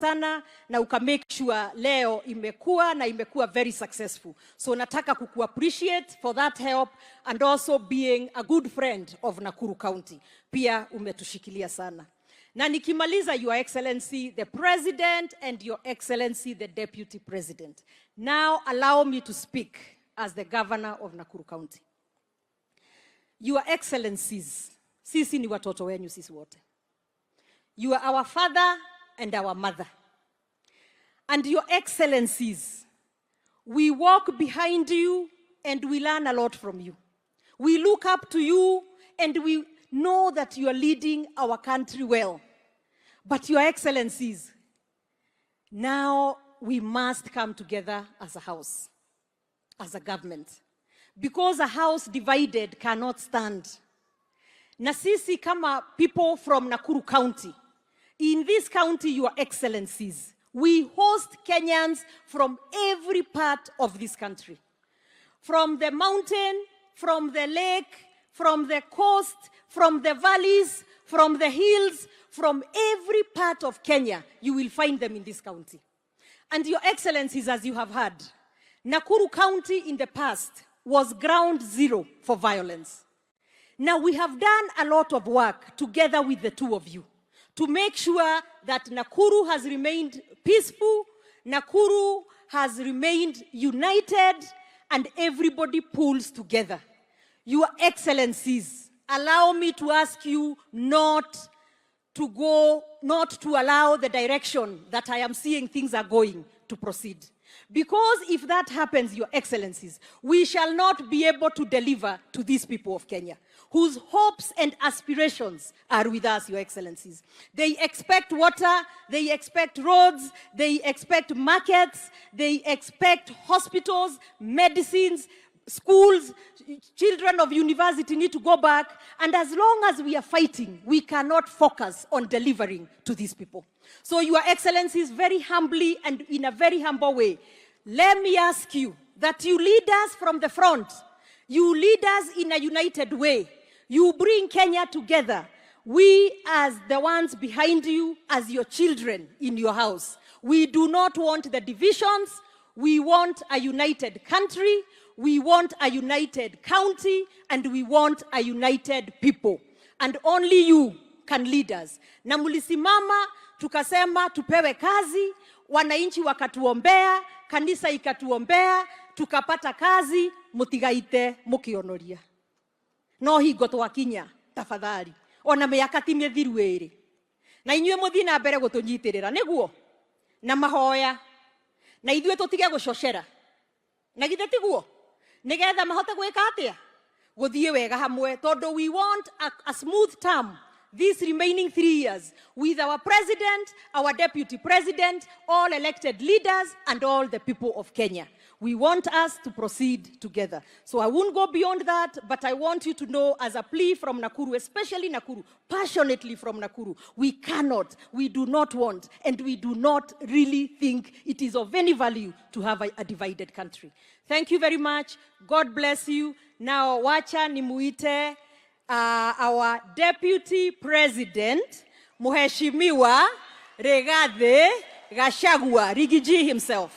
sana na ukamake sure leo imekuwa na imekuwa very successful. So nataka kuku appreciate for that help and also being a good friend of Nakuru County. Pia umetushikilia sana. Na nikimaliza, Your Excellency the President and Your Excellency the Deputy President. Now allow me to speak as the Governor of Nakuru County. Your Excellencies, sisi ni watoto wenyu sisi wote. You are our father and our mother. And Your Excellencies, we walk behind you and we learn a lot from you. We look up to you and we know that you are leading our country well. But Your Excellencies, now we must come together as a house, as a government. Because a house divided cannot stand. Na sisi kama people from Nakuru County, in this county, Your Excellencies, we host Kenyans from every part of this country. From the mountain, from the lake, from the coast, from the valleys, from the hills, from every part of Kenya, you will find them in this county. And Your Excellencies, as you have heard, Nakuru County in the past was ground zero for violence. Now we have done a lot of work together with the two of you to make sure that Nakuru has remained peaceful, Nakuru has remained united, and everybody pulls together. Your Excellencies, allow me to ask you not to allow the direction that I am seeing things are going to proceed. Because if that happens, Your Excellencies, we shall not be able to deliver to these people of Kenya, whose hopes and aspirations are with us, Your Excellencies. They expect water, they expect roads, they expect markets, they expect hospitals, medicines, schools, children of university need to go back. And as long as we are fighting, we cannot focus on delivering to these people. So Your Excellencies, very humbly and in a very humble way, let me ask you that you lead us from the front. You lead us in a united way. You bring Kenya together. We as the ones behind you, as your children in your house. We do not want the divisions. We want a united country. We want a united county, and we want a united people. And only you can lead us. Na mulisimama, tukasema tupewe kazi, wananchi wakatuombea, kanisa ikatuombea, tukapata kazi, mutigaite mukionoria. No hingo twakinya, tafadhali. Ona miaka ti mithiru iri. Na inyue muthii na mbere gutunyitirira, niguo? Na mahoya. Na ithue tutige gucocera. Na githe tiguo? Nigetha mahote gwika atia guthie wega hamwe tondu we want a smooth term these remaining 3 years with our president, our deputy president, all elected leaders and all the people of Kenya. We want us to proceed together. So I won't go beyond that, but I want you to know, as a plea from Nakuru, especially Nakuru, passionately from Nakuru, we cannot, we do not want, and we do not really think it is of any value to have a divided country. Thank you very much. God bless you. Now, wacha nimuite our Deputy President, Mheshimiwa Gachagua, Rigiji himself.